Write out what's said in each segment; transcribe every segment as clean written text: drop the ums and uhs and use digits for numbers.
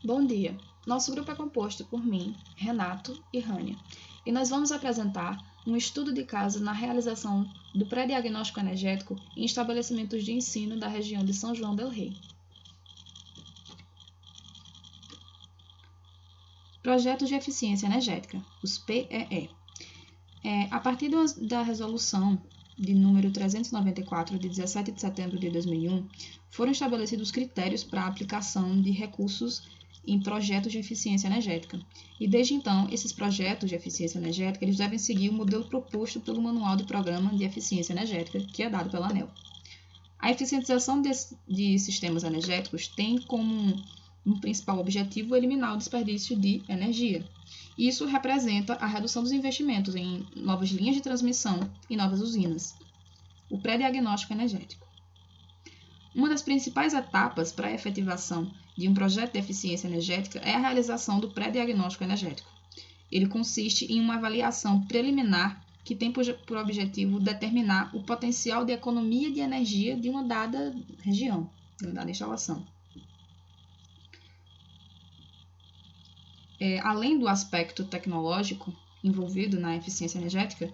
Bom dia! Nosso grupo é composto por mim, Renato e Rânia, e nós vamos apresentar um estudo de caso na realização do pré-diagnóstico energético em estabelecimentos de ensino da região de São João del Rei. Projetos de Eficiência Energética, os PEE. A partir da resolução de número 394, de 17 de setembro de 2001, foram estabelecidos critérios para a aplicação de recursos em projetos de eficiência energética. E desde então, esses projetos de eficiência energética eles devem seguir o modelo proposto pelo Manual do Programa de Eficiência Energética, que é dado pela ANEEL. A eficientização de sistemas energéticos tem como um principal objetivo eliminar o desperdício de energia. Isso representa a redução dos investimentos em novas linhas de transmissão e novas usinas. O pré-diagnóstico energético. Uma das principais etapas para a efetivação de um projeto de eficiência energética é a realização do pré-diagnóstico energético. Ele consiste em uma avaliação preliminar que tem por objetivo determinar o potencial de economia de energia de uma dada região, de uma dada instalação. Além do aspecto tecnológico envolvido na eficiência energética,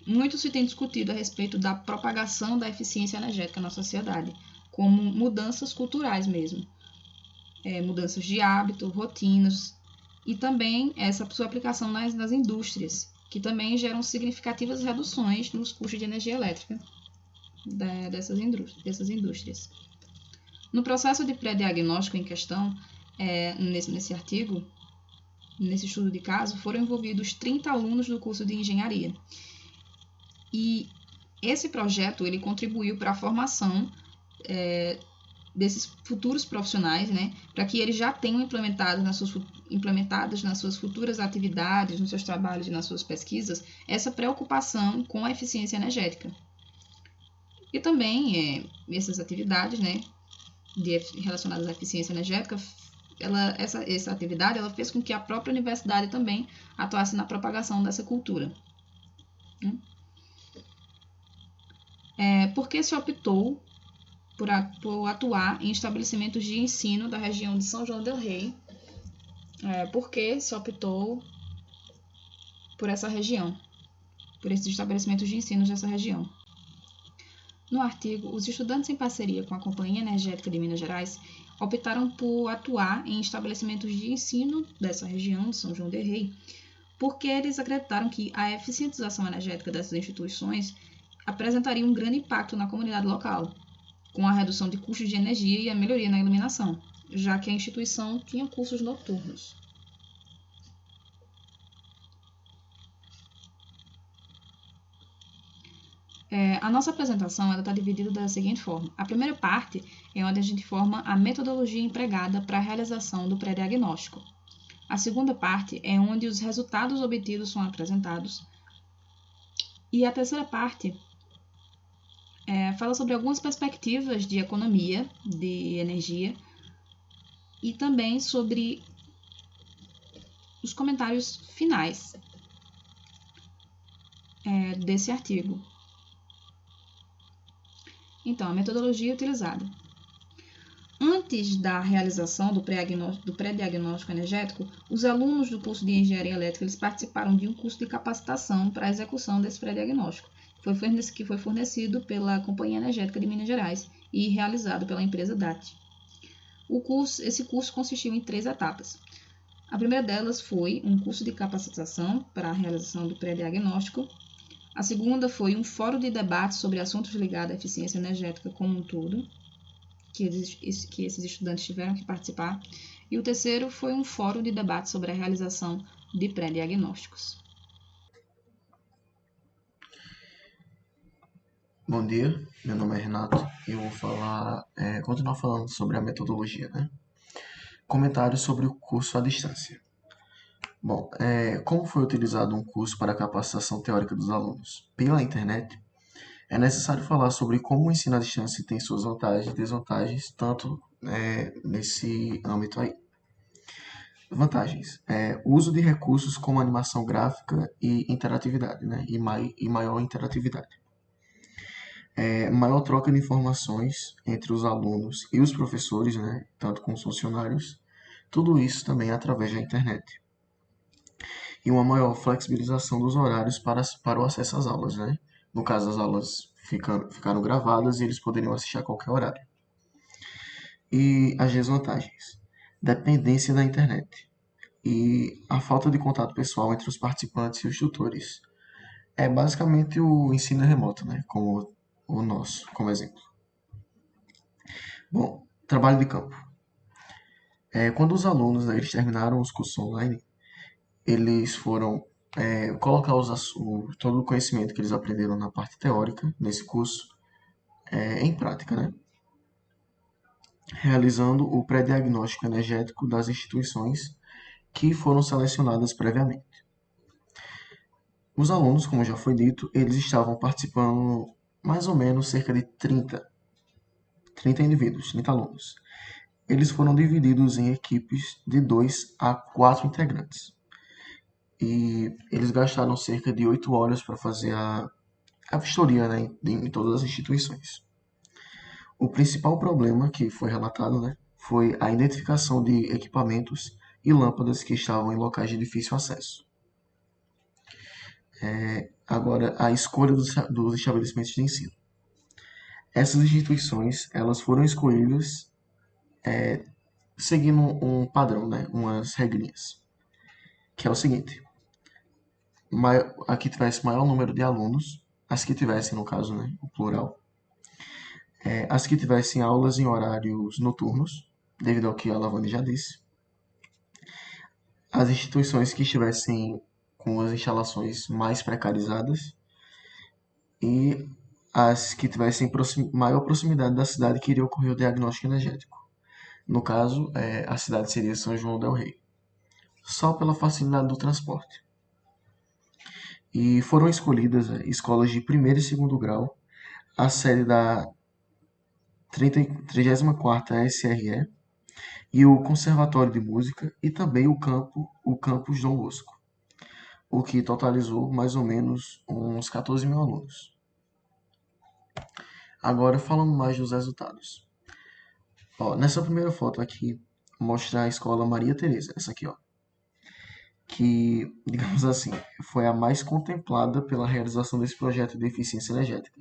muito se tem discutido a respeito da propagação da eficiência energética na sociedade, como mudanças culturais mesmo, mudanças de hábito, rotinas, e também essa sua aplicação nas indústrias, que também geram significativas reduções nos custos de energia elétrica dessas indústrias. No processo de pré-diagnóstico em questão, nesse artigo, nesse estudo de caso, foram envolvidos 30 alunos do curso de engenharia. E esse projeto ele contribuiu para a formação desses futuros profissionais, para que eles já tenham implementadas nas suas futuras atividades, nos seus trabalhos e nas suas pesquisas, essa preocupação com a eficiência energética. E também essas atividades relacionadas à eficiência energética, essa atividade ela fez com que a própria universidade também atuasse na propagação dessa cultura. Por que se optou por atuar em estabelecimentos de ensino da região de São João del Rei? Por que se optou por essa região, por esses estabelecimentos de ensino dessa região? No artigo, os estudantes, em parceria com a Companhia Energética de Minas Gerais, optaram por atuar em estabelecimentos de ensino dessa região de São João del Rei, porque eles acreditaram que a eficientização energética dessas instituições apresentaria um grande impacto na comunidade local, com a redução de custos de energia e a melhoria na iluminação, já que a instituição tinha cursos noturnos. A nossa apresentação está dividida da seguinte forma. A primeira parte é onde a gente forma a metodologia empregada para a realização do pré-diagnóstico. A segunda parte é onde os resultados obtidos são apresentados. E a terceira parte fala sobre algumas perspectivas de economia de energia e também sobre os comentários finais desse artigo. Então, a metodologia utilizada. Antes da realização do pré-diagnóstico energético, os alunos do curso de Engenharia Elétrica eles participaram de um curso de capacitação para a execução desse pré-diagnóstico, que foi fornecido pela Companhia Energética de Minas Gerais e realizado pela empresa DAT. Esse curso consistiu em 3 etapas. A primeira delas foi um curso de capacitação para a realização do pré-diagnóstico. A segunda foi um fórum de debate sobre assuntos ligados à eficiência energética como um todo, que esses estudantes tiveram que participar. E o terceiro foi um fórum de debate sobre a realização de pré-diagnósticos. Bom dia, meu nome é Renato e eu vou continuar falando sobre a metodologia, Comentários sobre o curso à distância. Bom, como foi utilizado um curso para a capacitação teórica dos alunos pela internet, é necessário falar sobre como o ensino à distância tem suas vantagens e desvantagens, tanto nesse âmbito aí. Vantagens. Uso de recursos como animação gráfica e interatividade, e maior interatividade. Maior troca de informações entre os alunos e os professores, né, tanto com os funcionários, tudo isso também através da internet. E uma maior flexibilização dos horários para o acesso às aulas, né? No caso, as aulas ficaram gravadas e eles poderiam assistir a qualquer horário. E as desvantagens: dependência da internet e a falta de contato pessoal entre os participantes e os tutores. É basicamente o ensino remoto, né? Como o nosso, como exemplo. Bom, trabalho de campo. Quando os alunos, né, eles terminaram os cursos online, eles foram colocar todo o conhecimento que eles aprenderam na parte teórica nesse curso em prática, né? Realizando o pré-diagnóstico energético das instituições que foram selecionadas previamente. Os alunos, como já foi dito, eles estavam participando mais ou menos cerca de 30 indivíduos, 30 alunos. Eles foram divididos em equipes de 2 a 4 integrantes. E eles gastaram cerca de 8 horas para fazer a vistoria, né, em todas as instituições. O principal problema que foi relatado, né, foi a identificação de equipamentos e lâmpadas que estavam em locais de difícil acesso. Agora, a escolha dos estabelecimentos de ensino. Essas instituições, elas foram escolhidas seguindo um padrão, né, umas regrinhas, que é o seguinte: a que tivesse maior número de alunos, as que tivessem, no caso, né, o plural, as que tivessem aulas em horários noturnos, devido ao que a Lavani já disse, as instituições que estivessem com as instalações mais precarizadas e as que tivessem maior proximidade da cidade que iria ocorrer o diagnóstico energético. No caso, a cidade seria São João del Rei, só pela facilidade do transporte. E foram escolhidas escolas de primeiro e segundo grau, a sede da 34ª SRE e o Conservatório de Música e também o campus Dom Bosco, o que totalizou mais ou menos uns 14 mil alunos. Agora, falando mais dos resultados. Ó, nessa primeira foto aqui, mostra a escola Maria Tereza, essa aqui, ó, que, digamos assim, foi a mais contemplada pela realização desse projeto de eficiência energética,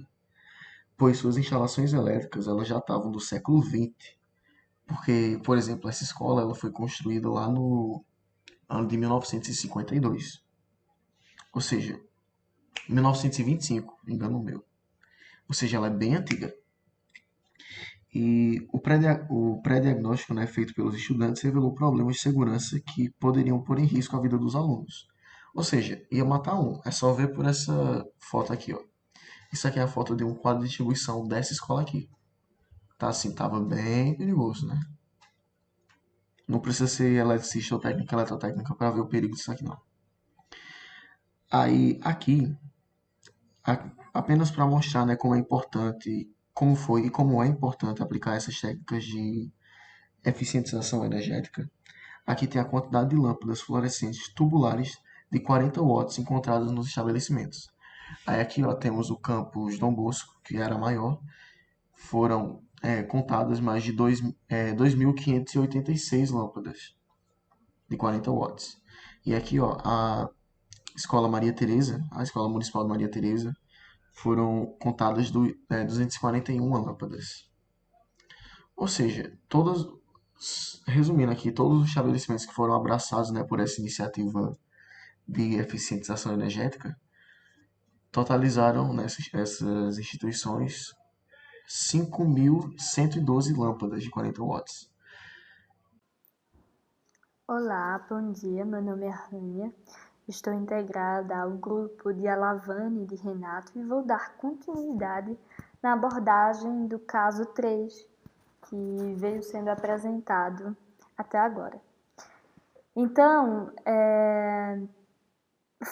pois suas instalações elétricas elas já estavam do século XX, porque, por exemplo, essa escola ela foi construída lá no ano de 1952, ou seja, 1925, engano meu, ou seja, ela é bem antiga. E o pré-diagnóstico, né, feito pelos estudantes revelou problemas de segurança que poderiam pôr em risco a vida dos alunos. Ou seja, ia matar um. É só ver por essa foto aqui, ó. Isso aqui é a foto de um quadro de distribuição dessa escola aqui. Tá assim, tava bem perigoso, né? Não precisa ser eletricista ou técnica eletrotécnica para ver o perigo disso aqui, não. Aí, aqui, apenas para mostrar, né, como é importante, como foi e como é importante aplicar essas técnicas de eficientização energética. Aqui tem a quantidade de lâmpadas fluorescentes tubulares de 40 watts encontradas nos estabelecimentos. Aí aqui ó, temos o campus Dom Bosco, que era maior. Foram contadas mais de 2.586 lâmpadas de 40 watts. E aqui ó, a Escola Maria Tereza, a Escola Municipal de Maria Tereza, foram contadas 241 lâmpadas. Ou seja, resumindo aqui, todos os estabelecimentos que foram abraçados, né, por essa iniciativa de eficientização energética totalizaram essas instituições 5.112 lâmpadas de 40 watts. Olá, bom dia, meu nome é Rania, estou integrada ao grupo de Alavani e de Renato e vou dar continuidade na abordagem do caso 3, que veio sendo apresentado até agora. Então,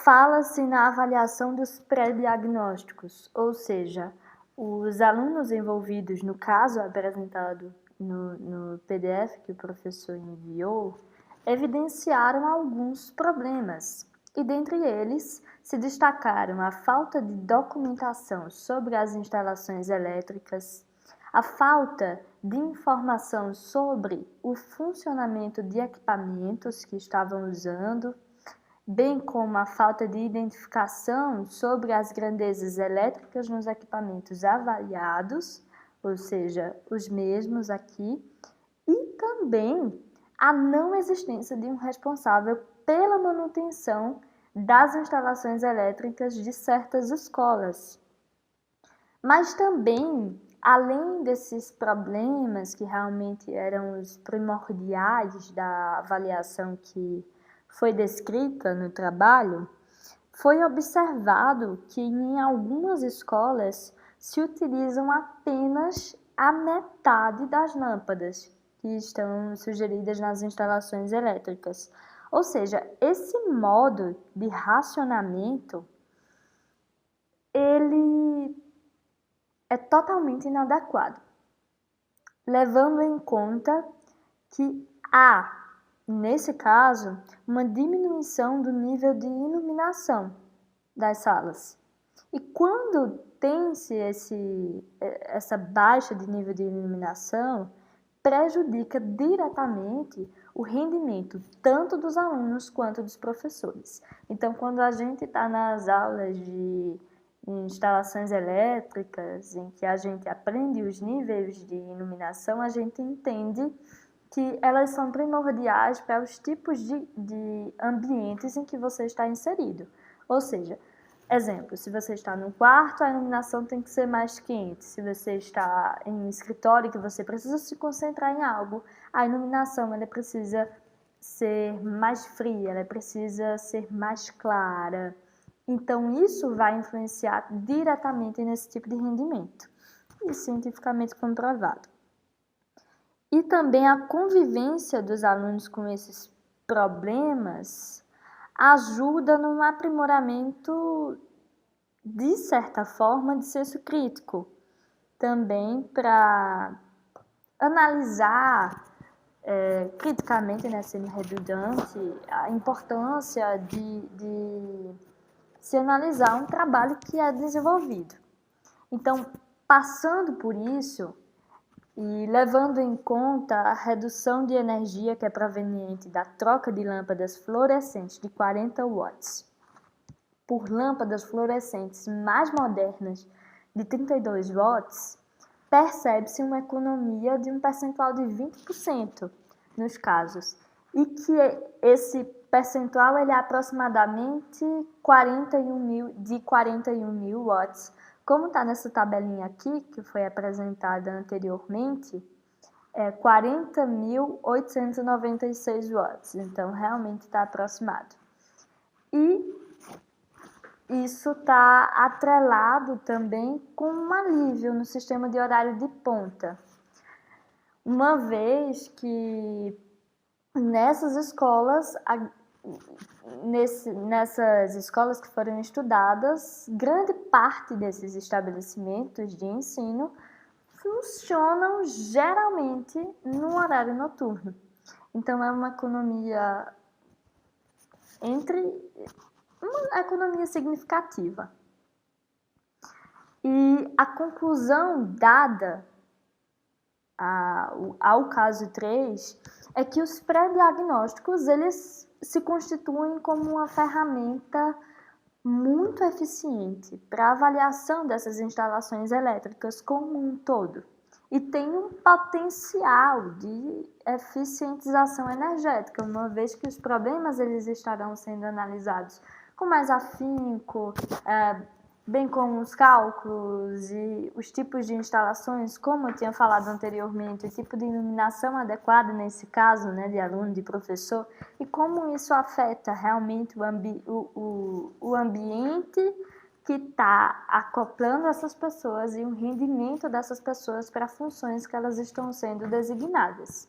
fala-se na avaliação dos pré-diagnósticos, ou seja, os alunos envolvidos no caso apresentado no PDF que o professor enviou, evidenciaram alguns problemas e dentre eles se destacaram a falta de documentação sobre as instalações elétricas, a falta de informação sobre o funcionamento de equipamentos que estavam usando, bem como a falta de identificação sobre as grandezas elétricas nos equipamentos avaliados, ou seja, os mesmos aqui, e também a não existência de um responsável pela manutenção das instalações elétricas de certas escolas. Mas também, além desses problemas que realmente eram os primordiais da avaliação que foi descrita no trabalho, foi observado que em algumas escolas se utilizam apenas a metade das lâmpadas que estão sugeridas nas instalações elétricas. Ou seja, esse modo de racionamento, ele é totalmente inadequado, levando em conta que há, nesse caso, uma diminuição do nível de iluminação das salas. E quando tem-se essa baixa de nível de iluminação, prejudica diretamente o rendimento tanto dos alunos quanto dos professores. Então, quando a gente está nas aulas de instalações elétricas, em que a gente aprende os níveis de iluminação, a gente entende que elas são primordiais para os tipos de ambientes em que você está inserido. Ou seja, exemplo, se você está no quarto, a iluminação tem que ser mais quente. Se você está em um escritório que você precisa se concentrar em algo, a iluminação ela precisa ser mais fria, ela precisa ser mais clara. Então, isso vai influenciar diretamente nesse tipo de rendimento. E cientificamente comprovado. E também a convivência dos alunos com esses problemas ajuda no aprimoramento, de certa forma, de senso crítico. Também para analisar criticamente, né, sendo redundante, a importância de se analisar um trabalho que é desenvolvido. Então, passando por isso e levando em conta a redução de energia que é proveniente da troca de lâmpadas fluorescentes de 40 watts por lâmpadas fluorescentes mais modernas de 32 watts, percebe-se uma economia de um percentual de 20% nos casos, e que esse percentual ele é aproximadamente 41 mil watts. Como está nessa tabelinha aqui, que foi apresentada anteriormente, é 40.896 watts, então realmente está aproximado. E isso está atrelado também com um alívio no sistema de horário de ponta, uma vez que nessas escolas que foram estudadas, grande parte desses estabelecimentos de ensino funcionam geralmente no horário noturno. Então, é uma economia significativa. E a conclusão dada ao caso 3 é que os pré-diagnósticos eles se constituem como uma ferramenta muito eficiente para a avaliação dessas instalações elétricas como um todo e tem um potencial de eficientização energética, uma vez que os problemas eles estarão sendo analisados com mais afinco, bem como os cálculos e os tipos de instalações, como eu tinha falado anteriormente, o tipo de iluminação adequada nesse caso, né, de aluno, de professor, e como isso afeta realmente o ambiente que está acoplando essas pessoas e o rendimento dessas pessoas para funções que elas estão sendo designadas.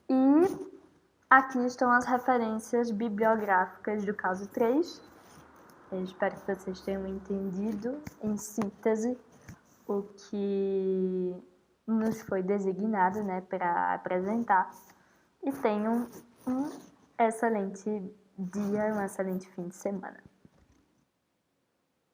E aqui estão as referências bibliográficas do caso 3. Eu espero que vocês tenham entendido, em síntese, o que nos foi designado, né, para apresentar. E tenham um excelente dia e um excelente fim de semana.